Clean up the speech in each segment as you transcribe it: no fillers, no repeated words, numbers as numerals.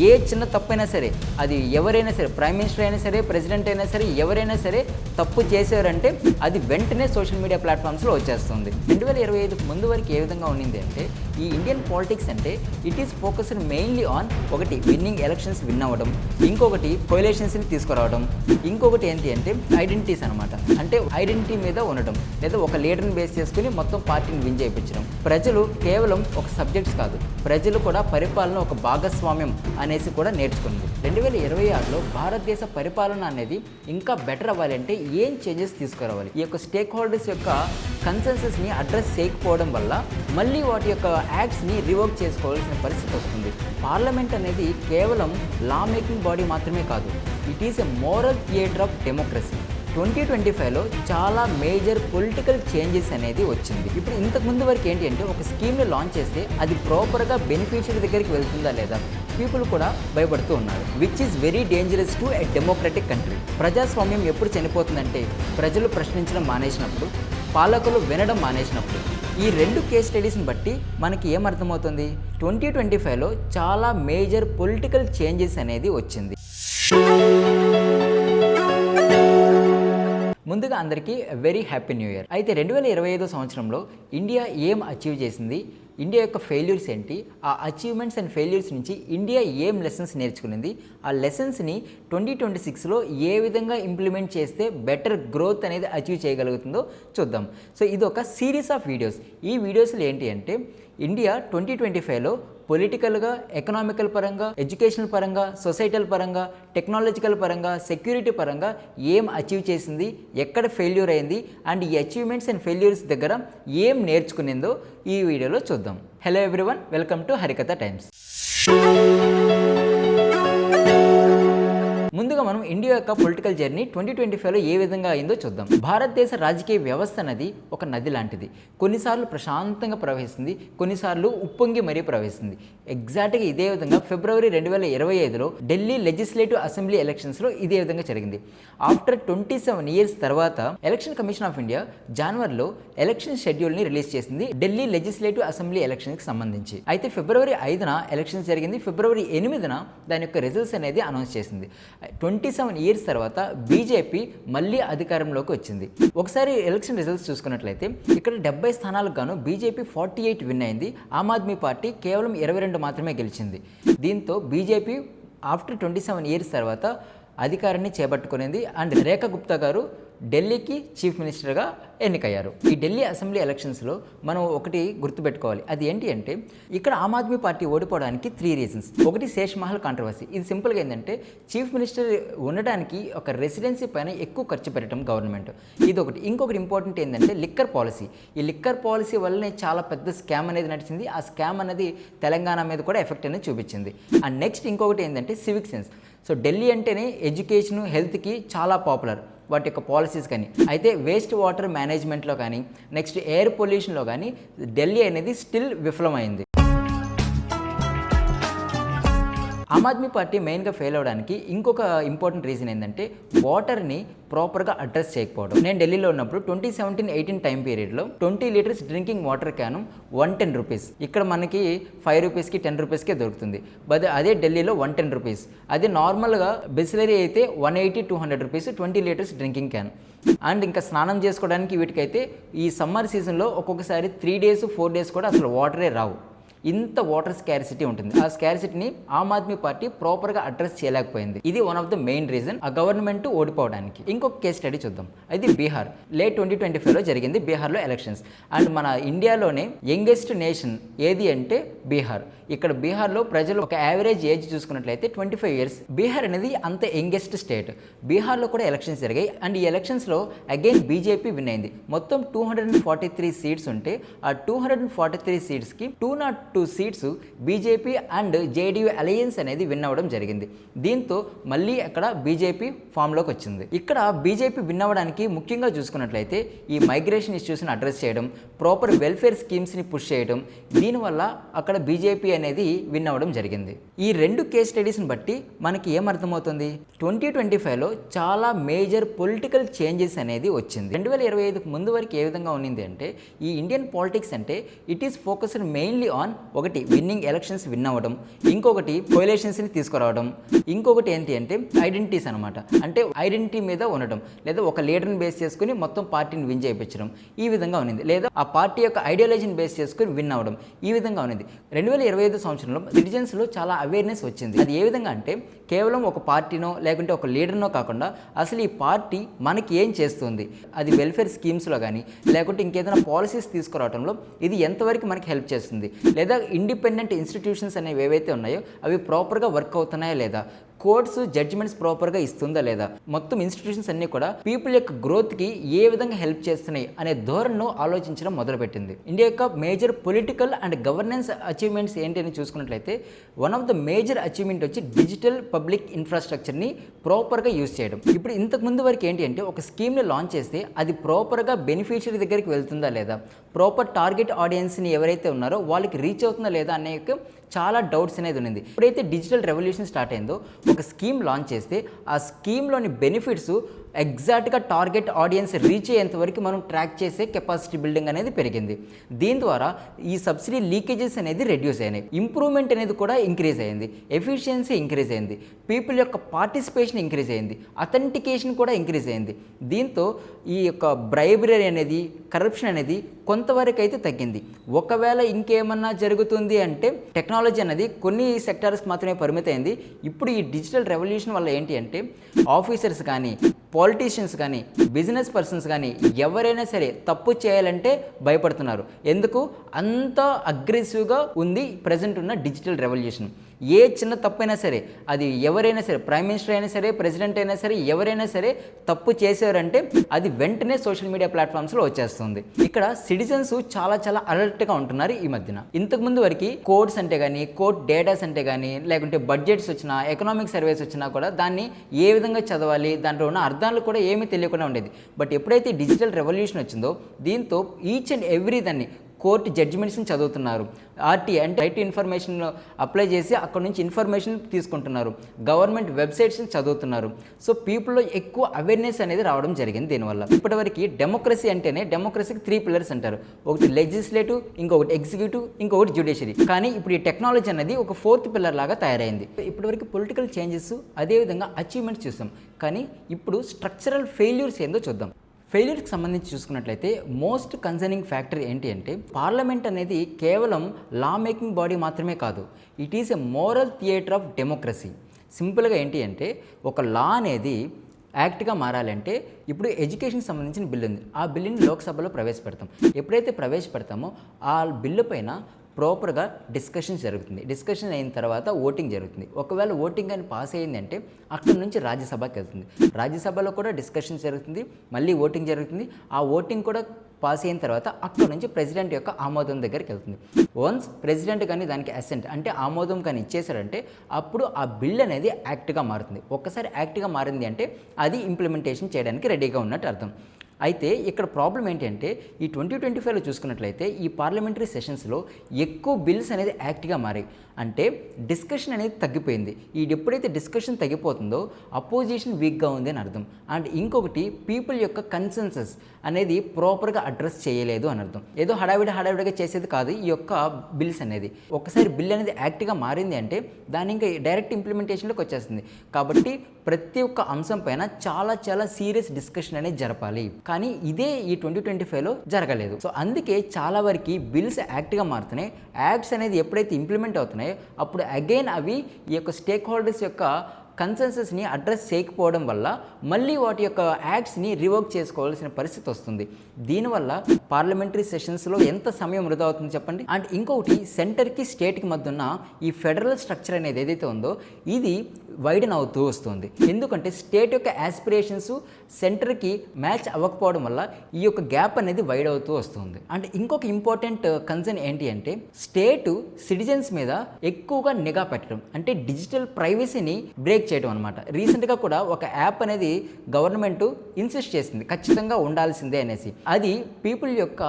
ఏ చిన్న తప్పైనా సరే, అది ఎవరైనా సరే, ప్రైమ్ మినిస్టర్ అయినా సరే, ప్రెసిడెంట్ అయినా సరే, ఎవరైనా సరే తప్పు చేశారంటే అది వెంటనే సోషల్ మీడియా ప్లాట్ఫామ్స్లో వచ్చేస్తుంది. 2025 ముందు వరకు ఏ విధంగా ఉండింది అంటే, ఈ ఇండియన్ పాలిటిక్స్ అంటే it is focused mainly on ఒకటి విన్నింగ్ ఎలక్షన్స్ విన్ అవ్వడం, ఇంకొకటి కోయలేషన్స్ని తీసుకురావడం, ఇంకొకటి ఏంటి అంటే ఐడెంటిటీస్ అనమాట. అంటే ఐడెంటిటీ మీద ఉండడం, లేదా ఒక లీడర్ని బేస్ చేసుకుని మొత్తం పార్టీని విన్ చేయించడం. ప్రజలు కేవలం ఒక సబ్జెక్ట్స్ కాదు, ప్రజలు కూడా పరిపాలన ఒక భాగస్వామ్యం అనేసి కూడా నేర్చుకుంది. 2026లో భారతదేశ పరిపాలన అనేది ఇంకా బెటర్ అవ్వాలంటే ఏం చేంజెస్ తీసుకురావాలి? ఈ యొక్క స్టేక్ హోల్డర్స్ యొక్క కన్సెన్సస్ని అడ్రస్ చేయకపోవడం వల్ల మళ్ళీ వాటి యొక్క యాక్ట్స్ని రివోక్ చేసుకోవాల్సిన పరిస్థితి వస్తుంది. పార్లమెంట్ అనేది కేవలం లా మేకింగ్ బాడీ మాత్రమే కాదు, it is a moral theatre of democracy. 2025లో చాలా మేజర్ పొలిటికల్ చేంజెస్ అనేది వచ్చింది. ఇప్పుడు ఇంతకుముందు వరకు ఏంటి అంటే ఒక స్కీమ్ని లాంచ్ చేస్తే అది ప్రాపర్గా బెనిఫిషియరీ దగ్గరికి వెళ్తుందా లేదా పీపుల్ కూడా భయపడుతూ ఉన్నారు, which is very dangerous to a democratic country. ప్రజాస్వామ్యం ఎప్పుడు చనిపోతుందంటే ప్రజలు ప్రశ్నించడం మానేసినప్పుడు, పాలకులు వినడం మానేసినప్పుడు. ఈ రెండు కేస్ స్టడీస్ని బట్టి మనకి ఏమర్థమవుతుంది? 2025లో చాలా మేజర్ పొలిటికల్ చేంజెస్ అనేది వచ్చింది. ముందుగా అందరికీ వెరీ హ్యాపీ న్యూ ఇయర్. అయితే 2025 సంవత్సరంలో ఇండియా ఏం అచీవ్ చేసింది, ఇండియా యొక్క ఫెయిల్యూర్స్ ఏంటి, ఆ అచీవ్మెంట్స్ అండ్ ఫెయిల్యూర్స్ నుంచి ఇండియా ఏం లెసన్స్ నేర్చుకునింది, ఆ లెసన్స్ని 2026లో ఏ విధంగా ఇంప్లిమెంట్ చేస్తే బెటర్ గ్రోత్ అనేది అచీవ్ చేయగలుగుతుందో చూద్దాం. సో ఇది ఒక సిరీస్ ఆఫ్ వీడియోస్. ఈ వీడియోస్లో ఏంటి అంటే ఇండియా 2025లో పొలిటికల్గా, ఎకనామికల్ పరంగా, ఎడ్యుకేషనల్ పరంగా, సొసైటల్ పరంగా, టెక్నాలజికల్ పరంగా, సెక్యూరిటీ పరంగా ఏం అచీవ్ చేసింది, ఎక్కడ ఫెయిల్యూర్ అయింది, అండ్ ఈ అచీవ్మెంట్స్ అండ్ ఫెయిల్యూర్స్ దగ్గర ఏం నేర్చుకునిందో ఈ వీడియోలో చూద్దాం. Hello everyone, welcome to Harikatha times. ముందుగా మనం ఇండియా యొక్క పొలిటికల్ జర్నీ 2025లో ఏ విధంగా అయిందో చూద్దాం. భారతదేశ రాజకీయ వ్యవస్థ అనేది ఒక నది లాంటిది. కొన్నిసార్లు ప్రశాంతంగా ప్రవహిస్తుంది, కొన్నిసార్లు ఉప్పొంగి మరీ ప్రవహిస్తుంది. ఎగ్జాక్ట్గా ఇదే విధంగా ఫిబ్రవరి 2025లో ఢిల్లీ లెజిస్లేటివ్ అసెంబ్లీ ఎలక్షన్స్లో ఇదే విధంగా జరిగింది. ఆఫ్టర్ 27 years తర్వాత ఎలక్షన్ కమిషన్ ఆఫ్ ఇండియా జనవరిలో ఎలక్షన్ షెడ్యూల్ని రిలీజ్ చేసింది ఢిల్లీ లెజిస్లేటివ్ అసెంబ్లీ ఎలక్షన్కి సంబంధించి. అయితే ఫిబ్రవరి 5న ఎలక్షన్స్ జరిగింది, ఫిబ్రవరి 8న దాని యొక్క రిజల్ట్స్ అనేది అనౌన్స్ చేసింది. 27 years తర్వాత బీజేపీ మళ్ళీ అధికారంలోకి వచ్చింది. ఒకసారి ఎలక్షన్ రిజల్ట్స్ చూసుకున్నట్లయితే ఇక్కడ 70 స్థానాలకు గాను బీజేపీ 48 విన్ అయింది. ఆమ్ ఆద్మీ పార్టీ కేవలం 22 మాత్రమే గెలిచింది. దీంతో బీజేపీ ఆఫ్టర్ 27 years తర్వాత అధికారాన్ని చేపట్టుకునేది. అండ్ రేఖా గుప్తా గారు ఢిల్లీకి చీఫ్ మినిస్టర్గా ఎన్నికయ్యారు. ఈ ఢిల్లీ అసెంబ్లీ ఎలక్షన్స్లో మనం ఒకటి గుర్తుపెట్టుకోవాలి, అది ఏంటి అంటే ఇక్కడ ఆమ్ ఆద్మీ పార్టీ ఓడిపోవడానికి 3 reasons. ఒకటి శేష్ మహల్ కాంట్రవర్సీ. ఇది సింపుల్గా ఏంటంటే చీఫ్ మినిస్టర్ ఉండడానికి ఒక రెసిడెన్సీ పైన ఎక్కువ ఖర్చు పెట్టడం గవర్నమెంట్, ఇది ఒకటి. ఇంకొకటి ఇంపార్టెంట్ ఏంటంటే లిక్కర్ పాలసీ. ఈ లిక్కర్ పాలసీ వల్లనే చాలా పెద్ద స్కామ్ అనేది నడిచింది. ఆ స్కామ్ అనేది తెలంగాణ మీద కూడా ఎఫెక్ట్ అనేది చూపించింది. అండ్ నెక్స్ట్ ఇంకొకటి ఏంటంటే సివిక్ సెన్స్. సో ఢిల్లీ అంటేనే ఎడ్యుకేషన్, హెల్త్కి చాలా పాపులర్ వాటి యొక్క పాలసీస్ కానీ. అయితే వేస్ట్ వాటర్ మేనేజ్మెంట్లో కానీ, నెక్స్ట్ ఎయిర్ పొల్యూషన్లో కానీ ఢిల్లీ అనేది స్టిల్ విఫలమైంది. ఆమ్ ఆద్మీ పార్టీ మెయిన్గా ఫెయిల్ అవ్వడానికి ఇంకొక ఇంపార్టెంట్ రీజన్ ఏంటంటే వాటర్ని ప్రాపర్గా అడ్రస్ చేయకపోవడం. నేను ఢిల్లీలో ఉన్నప్పుడు 2017-18 టైం పీరియడ్లో 20 liters drinking water can 110 rupees. ఇక్కడ మనకి 5 rupeesకి 10 rupeesకే దొరుకుతుంది. బట్ అదే ఢిల్లీలో 110 rupees. అదే నార్మల్గా బిస్లరీ అయితే 180-200 rupees 20 liters drinking can. And ఇంకా స్నానం చేసుకోవడానికి వీటికైతే ఈ సమ్మర్ సీజన్లో ఒక్కొక్కసారి 3 days 4 days కూడా అసలు వాటరే రావు. ఇంత వాటర్ స్కారిసిటీ ఉంటుంది. ఆ స్కారిసిటీని ఆమ్ ఆద్మీ పార్టీ ప్రాపర్గా అడ్రస్ చేయలేకపోయింది. ఇది one of the main reason ఆ గవర్నమెంట్ ఓడిపోవడానికి. ఇంకొక కేస్ స్టడీ చూద్దాం. అది బీహార్. లేట్ 2025లో జరిగింది బీహార్లో ఎలక్షన్స్. అండ్ మన ఇండియాలోనే యంగెస్ట్ నేషన్ ఏది అంటే బీహార్. ఇక్కడ బీహార్లో ప్రజలు ఒక యావరేజ్ ఏజ్ చూసుకున్నట్లయితే 25 years. బీహార్ అనేది అంత యంగెస్ట్ స్టేట్. బీహార్లో కూడా ఎలక్షన్స్ జరిగాయి. అండ్ ఈ ఎలక్షన్స్లో అగైన్ బీజేపీ విన్ అయింది. మొత్తం 243 seats ఉంటే ఆ 243 seatsకి 202 seats BJP and JDU alliance అనేది విన్ అవ్వడం జరిగింది. దీంతో మళ్ళీ అక్కడ బీజేపీ ఫామ్లోకి వచ్చింది. ఇక్కడ బీజేపీ విన్ అవ్వడానికి ముఖ్యంగా చూసుకున్నట్లయితే ఈ మైగ్రేషన్ ఇష్యూస్ని అడ్రస్ చేయడం, ప్రాపర్ వెల్ఫేర్ స్కీమ్స్ని పుష్ చేయడం, దీనివల్ల అక్కడ బీజేపీ అనేది విన్ అవ్వడం జరిగింది. ఈ రెండు కేస్ స్టడీస్ని బట్టి మనకి ఏమర్థమవుతుంది? 2025లో చాలా మేజర్ పొలిటికల్ చేంజెస్ అనేది వచ్చింది. 2025 ముందు వరకు ఏ విధంగా ఉన్నింది అంటే ఈ ఇండియన్ పాలిటిక్స్ అంటే it is focused mainly on ఒకటి విన్నింగ్ ఎలక్షన్స్ విన్ అవ్వడం, ఇంకొకటి కోయలేషన్స్ని తీసుకురావడం, ఇంకొకటి ఏంటి అంటే ఐడెంటిటీస్ అనమాట. అంటే ఐడెంటిటీ మీద ఉండడం, లేదా ఒక లీడర్ని బేస్ చేసుకుని మొత్తం పార్టీని విన్ చేయించడం, ఈ విధంగా ఉన్నది. లేదా ఆ పార్టీ యొక్క ఐడియాలజీని బేస్ చేసుకుని విన్ అవ్వడం, ఈ విధంగా ఉన్నది. 2025 సంవత్సరంలో సిటిజన్స్లో చాలా అవేర్నెస్ వచ్చింది. అది ఏ విధంగా అంటే కేవలం ఒక పార్టీనో లేకుంటే ఒక లీడర్నో కాకుండా అసలు ఈ పార్టీ మనకి ఏం చేస్తుంది, అది వెల్ఫేర్ స్కీమ్స్లో కానీ లేకుంటే ఇంకేదైనా పాలసీస్ తీసుకురావడంలో ఇది ఎంతవరకు మనకి హెల్ప్ చేస్తుంది, లేదా ఇండిపెండెంట్ ఇన్స్టిట్యూషన్స్ అనేవి ఏవైతే ఉన్నాయో అవి ప్రాపర్గా వర్క్ అవుతున్నాయా లేదా, కోర్ట్స్ జడ్జిమెంట్స్ ప్రాపర్గా ఇస్తుందా లేదా, మొత్తం ఇన్స్టిట్యూషన్స్ అన్నీ కూడా పీపుల్ యొక్క గ్రోత్కి ఏ విధంగా హెల్ప్ చేస్తున్నాయి అనే ధోరణిను ఆలోచించడం మొదలుపెట్టింది. ఇండియా యొక్క major political and governance achievements ఏంటి అని చూసుకున్నట్లయితే one of the major achievement వచ్చి డిజిటల్ పబ్లిక్ ఇన్ఫ్రాస్ట్రక్చర్ని ప్రాపర్గా యూజ్ చేయడం. ఇప్పుడు ఇంతకు ముందు వరకు ఏంటి అంటే ఒక స్కీమ్ని లాంచ్ చేస్తే అది ప్రాపర్గా బెనిఫిషియరీ దగ్గరికి వెళ్తుందా లేదా, ప్రాపర్ టార్గెట్ ఆడియన్స్ని ఎవరైతే ఉన్నారో వాళ్ళకి రీచ్ అవుతుందా లేదా అనే చాలా డౌట్స్ అనేది ఉంది. ఎప్పుడైతే డిజిటల్ రెవల్యూషన్ స్టార్ట్ అయిందో ఒక స్కీమ్ లాంచ్ చేస్తే ఆ స్కీమ్లోని బెనిఫిట్స్ ఎగ్జాక్ట్గా టార్గెట్ ఆడియన్స్ రీచ్ అయ్యేంత వరకు మనం ట్రాక్ చేసే కెపాసిటీ బిల్డింగ్ అనేది పెరిగింది. దీని ద్వారా ఈ సబ్సిడీ లీకేజెస్ అనేది రెడ్యూస్ అయినాయి, ఇంప్రూవ్మెంట్ అనేది కూడా ఇంక్రీజ్ అయింది, ఎఫిషియన్సీ ఇంక్రీజ్ అయింది, పీపుల్ యొక్క పార్టిసిపేషన్ ఇంక్రీజ్ అయింది, అథెంటికేషన్ కూడా ఇంక్రీజ్ అయింది. దీంతో ఈ యొక్క బ్రైబరీ అనేది, కరప్షన్ అనేది కొంతవరకు అయితే తగ్గింది. ఒకవేళ ఇంకేమన్నా జరుగుతుంది అంటే టెక్నాలజీ అనేది కొన్ని సెక్టార్స్కి మాత్రమే పరిమితమైంది. ఇప్పుడు ఈ డిజిటల్ రెవల్యూషన్ వల్ల ఏంటి అంటే ఆఫీసర్స్ కానీ, పాలిటీషియన్స్ కానీ, బిజినెస్ పర్సన్స్ కానీ ఎవరైనా సరే తప్పు చేయాలంటే భయపడుతున్నారు. ఎందుకు? అంత అగ్రెసివ్గా ఉంది ప్రజెంట్ ఉన్న డిజిటల్ రెవల్యూషన్. ఏ చిన్న తప్పైనా సరే, అది ఎవరైనా సరే, ప్రైమ్ మినిస్టర్ అయినా సరే, ప్రెసిడెంట్ అయినా సరే, ఎవరైనా సరే తప్పు చేశారంటే అది వెంటనే సోషల్ మీడియా ప్లాట్ఫామ్స్లో వచ్చేస్తుంది. ఇక్కడ సిటిజన్స్ చాలా చాలా అలర్ట్గా ఉంటున్నారు ఈ మధ్యన. ఇంతకుముందు వరకు కోడ్స్ అంటే కానీ, కోర్ట్ డేటాస్ అంటే కానీ, లేకుంటే బడ్జెట్స్ వచ్చినా, ఎకనామిక్ సర్వేస్ వచ్చినా కూడా దాన్ని ఏ విధంగా చదవాలి, దాంట్లో ఉన్న అర్థాలు కూడా ఏమీ తెలియకుండా ఉండేది. బట్ ఎప్పుడైతే డిజిటల్ రెవల్యూషన్ వచ్చిందో దీంతో ఈచ్ అండ్ ఎవ్రీ దాన్ని కోర్టు జడ్జిమెంట్స్ని చదువుతున్నారు, ఆర్టీఐ అంటే రైట్ ఇన్ఫర్మేషన్ అప్లై చేసి అక్కడ నుంచి ఇన్ఫర్మేషన్ తీసుకుంటున్నారు, గవర్నమెంట్ వెబ్సైట్స్ని చదువుతున్నారు. సో పీపుల్లో ఎక్కువ అవేర్నెస్ అనేది రావడం జరిగింది దీనివల్ల. ఇప్పటివరకు డెమోక్రసీ అంటేనే డెమోక్రసీకి 3 పిల్లర్స్ అంటారు. ఒకటి లెజిస్లేటివ్, ఇంకొకటి ఎగ్జిక్యూటివ్, ఇంకొకటి జ్యుడిషియరీ. కానీ ఇప్పుడు ఈ టెక్నాలజీ అనేది ఒక 4th పిల్లర్ లాగా తయారైంది. ఇప్పటివరకు పొలిటికల్ చేంజెస్, అదేవిధంగా అచీవ్మెంట్స్ చూసాం. కానీ ఇప్పుడు స్ట్రక్చరల్ ఫెయిల్యూర్స్ ఏందో చూద్దాం. ఫెయిల్యూర్కి సంబంధించి చూసుకున్నట్లయితే మోస్ట్ కన్సర్నింగ్ ఫ్యాక్టర్ ఏంటి అంటే పార్లమెంట్ అనేది కేవలం లా మేకింగ్ బాడీ మాత్రమే కాదు, it is a moral theatre of democracy. సింపుల్గా ఏంటి అంటే ఒక లా అనేది యాక్ట్గా మారాలంటే ఇప్పుడు ఎడ్యుకేషన్కి సంబంధించిన బిల్లు ఉంది, ఆ బిల్లుని లోక్సభలో ప్రవేశపెడతాం. ఎప్పుడైతే ప్రవేశపెడతామో ఆ బిల్లు పైన ప్రాపర్గా డిస్కషన్ జరుగుతుంది. డిస్కషన్ అయిన తర్వాత ఓటింగ్ జరుగుతుంది. ఒకవేళ ఓటింగ్ అని పాస్ అయ్యిందంటే అక్కడి నుంచి రాజ్యసభకి వెళ్తుంది. రాజ్యసభలో కూడా డిస్కషన్ జరుగుతుంది, మళ్ళీ ఓటింగ్ జరుగుతుంది. ఆ ఓటింగ్ కూడా పాస్ అయిన తర్వాత అక్కడ నుంచి ప్రెసిడెంట్ యొక్క ఆమోదం దగ్గరికి వెళ్తుంది. వన్స్ ప్రెసిడెంట్ కానీ దానికి అసెంట్ అంటే ఆమోదం కానీ ఇచ్చేసారంటే అప్పుడు ఆ బిల్ అనేది యాక్ట్గా మారుతుంది. ఒక్కసారి యాక్ట్గా మారింది అంటే అది ఇంప్లిమెంటేషన్ చేయడానికి రెడీగా ఉన్నట్టు అర్థం. అయితే ఇక్కడ ప్రాబ్లం ఏంటంటే ఈ 2025లో చూసుకున్నట్లయితే ఈ పార్లమెంటరీ సెషన్స్లో ఎక్కువ బిల్స్ అనేది యాక్ట్గా మారాయి. అంటే డిస్కషన్ అనేది తగ్గిపోయింది. ఈ ఎప్పుడైతే డిస్కషన్ తగ్గిపోతుందో అపోజిషన్ వీక్గా ఉంది అని అర్థం. అండ్ ఇంకొకటి పీపుల్ యొక్క కన్సెన్సస్ అనేది ప్రాపర్గా అడ్రస్ చేయలేదు అని అర్థం. ఏదో హడావిడిగా చేసేది కాదు ఈ యొక్క బిల్స్ అనేది. ఒకసారి బిల్ అనేది యాక్ట్గా మారింది అంటే దాని ఇంకా డైరెక్ట్ ఇంప్లిమెంటేషన్లోకి వచ్చేస్తుంది. కాబట్టి ప్రతి ఒక్క అంశం పైన చాలా చాలా సీరియస్ డిస్కషన్ అనేది జరపాలి. కానీ ఇదే ఈ 2025లో జరగలేదు. సో అందుకే చాలా వరకు బిల్స్ యాక్ట్గా మారుతున్నాయి. యాక్ట్స్ అనేది ఎప్పుడైతే ఇంప్లిమెంట్ అవుతున్నాయో అప్పుడు అగైన్ అవి ఈ యొక్క స్టేక్ హోల్డర్స్ యొక్క కన్సెన్సస్ని అడ్రస్ చేయకపోవడం వల్ల మళ్ళీ వాటి యొక్క యాక్ట్స్ని రివోక్ చేసుకోవాల్సిన పరిస్థితి వస్తుంది. దీనివల్ల పార్లమెంటరీ సెషన్స్లో ఎంత సమయం వృధా అవుతుంది చెప్పండి. అండ్ ఇంకొకటి సెంటర్కి స్టేట్కి మధ్య ఉన్న ఈ ఫెడరల్ స్ట్రక్చర్ అనేది ఏదైతే ఉందో ఇది వైడన్ అవుతూ వస్తుంది. ఎందుకంటే స్టేట్ యొక్క యాస్పిరేషన్స్ సెంటర్కి మ్యాచ్ అవ్వకపోవడం వల్ల ఈ యొక్క గ్యాప్ అనేది వైడ్ అవుతూ వస్తుంది. అండ్ ఇంకొక ఇంపార్టెంట్ కన్సర్న్ ఏంటి అంటే స్టేట్ సిటిజన్స్ మీద ఎక్కువగా నిఘా పెట్టడం, అంటే డిజిటల్ ప్రైవసీని బ్రేక్ చేయడం అనమాట. రీసెంట్గా కూడా ఒక యాప్ అనేది గవర్నమెంట్ ఇన్సిస్ట్ చేసింది ఖచ్చితంగా ఉండాల్సిందే అనేసి. అది పీపుల్ యొక్క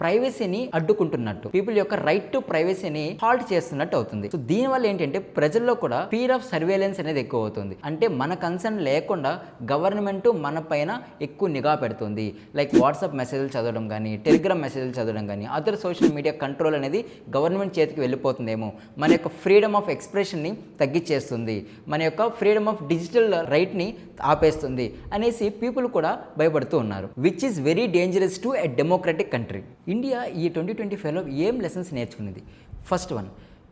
ప్రైవసీని అడ్డుకుంటున్నట్టు, పీపుల్ యొక్క రైట్ టు ప్రైవసీని హాల్ట్ చేస్తున్నట్టు అవుతుంది. సో దీనివల్ల ఏంటంటే ప్రజల్లో కూడా ఫీర్ ఆఫ్ సర్వేలెన్స్ అనేది ఎక్కువ అవుతుంది. అంటే మన కన్సర్న్ లేకుండా గవర్నమెంట్ మన పైన ఎక్కువ నిఘా పెడుతుంది. లైక్ వాట్సాప్ మెసేజ్లు చదవడం కానీ, టెలిగ్రామ్ మెసేజ్లు చదవడం కానీ, అదర్ సోషల్ మీడియా కంట్రోల్ అనేది గవర్నమెంట్ చేతికి వెళ్ళిపోతుందేమో, మన యొక్క ఫ్రీడమ్ ఆఫ్ ఎక్స్ప్రెషన్ని తగ్గించేస్తుంది, మన యొక్క ఫ్రీడమ్ ఆఫ్ డిజిటల్ రైట్ని ఆపేస్తుంది అనేసి పీపుల్ కూడా భయపడుతూ ఉన్నారు. Which is very dangerous to a democratic country. India ఈ 2025లో ఏం లెసన్స్ నేర్చుకున్నది? ఫస్ట్ వన్,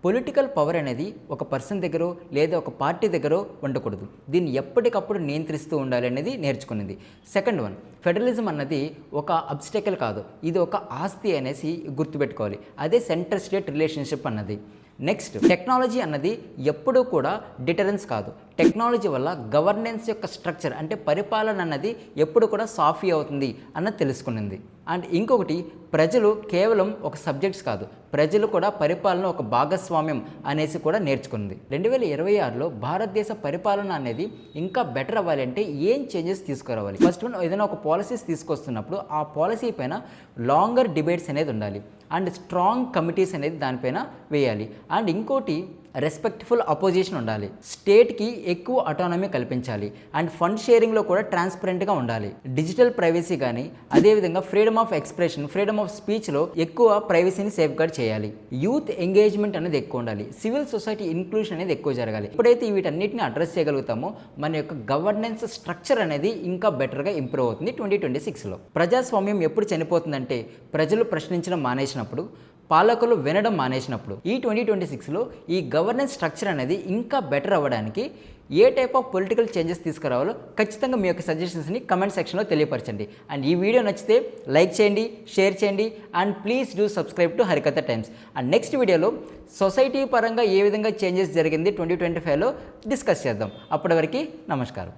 పొలిటికల్ పవర్ అనేది ఒక పర్సన్ దగ్గర లేదా ఒక పార్టీ దగ్గర ఉండకూడదు, దీన్ని ఎప్పటికప్పుడు నియంత్రిస్తూ ఉండాలి అనేది నేర్చుకున్నది. సెకండ్ వన్, ఫెడరలిజం అన్నది ఒక అబ్స్టెకల్ కాదు, ఇది ఒక ఆస్తి అనేసి గుర్తుపెట్టుకోవాలి. అదే సెంటర్ స్టేట్ రిలేషన్షిప్ అన్నది. నెక్స్ట్, టెక్నాలజీ అన్నది ఎప్పుడూ కూడా డిటరెన్స్ కాదు. టెక్నాలజీ వల్ల గవర్నెన్స్ యొక్క స్ట్రక్చర్ అంటే పరిపాలన అన్నది ఎప్పుడు కూడా సాఫీ అవుతుంది అన్నది తెలుసుకునింది. అండ్ ఇంకొకటి, ప్రజలు కేవలం ఒక సబ్జెక్ట్స్ కాదు, ప్రజలు కూడా పరిపాలన ఒక భాగస్వామ్యం అనేసి కూడా నేర్చుకుంది. 2026లో భారతదేశ పరిపాలన అనేది ఇంకా బెటర్ అవ్వాలంటే ఏం చేంజెస్ తీసుకురావాలి? ఫస్ట్ వన్, ఏదైనా ఒక పాలసీస్ తీసుకొస్తున్నప్పుడు ఆ పాలసీ పైన లాంగర్ డిబేట్స్ అనేది ఉండాలి అండ్ స్ట్రాంగ్ కమిటీస్ అనేది దానిపైన వేయాలి. అండ్ ఇంకోటి, రెస్పెక్ట్ఫుల్ అపోజిషన్ ఉండాలి, స్టేట్కి ఎక్కువ అటానమీ కల్పించాలి అండ్ ఫండ్ షేరింగ్లో కూడా ట్రాన్స్పరెంట్గా ఉండాలి. డిజిటల్ ప్రైవసీ కానీ, అదేవిధంగా freedom of expression, freedom of స్పీచ్లో ఎక్కువ ప్రైవసీని సేఫ్ గార్డ్ చేయాలి. యూత్ ఎంగేజ్మెంట్ అనేది ఎక్కువ ఉండాలి, సివిల్ సొసైటీ ఇన్క్లూషన్ అనేది ఎక్కువ జరగాలి. ఎప్పుడైతే వీటన్నిటిని అడ్రస్ చేయగలుగుతామో మన యొక్క గవర్నెన్స్ స్ట్రక్చర్ అనేది ఇంకా బెటర్గా ఇంప్రూవ్ అవుతుంది 2026లో. ప్రజాస్వామ్యం ఎప్పుడు చనిపోతుందంటే ప్రజలు ప్రశ్నించడం మానేసినప్పుడు, పాలకులు వినడం మానేసినప్పుడు. ఈ 2026లో ఈ గవర్నెన్స్ స్ట్రక్చర్ అనేది ఇంకా బెటర్ అవ్వడానికి ఏ టైప్ ఆఫ్ పొలిటికల్ చేంజెస్ తీసుకురావాలో ఖచ్చితంగా మీ యొక్క సజెషన్స్ని కమెంట్ సెక్షన్లో తెలియపరచండి. అండ్ ఈ వీడియో నచ్చితే లైక్ చేయండి, షేర్ చేయండి and please do subscribe to Harikatha times. And next వీడియోలో సొసైటీ పరంగా ఏ విధంగా చేంజెస్ జరిగింది 2025లో డిస్కస్ చేద్దాం. అప్పటి వరకు నమస్కారం.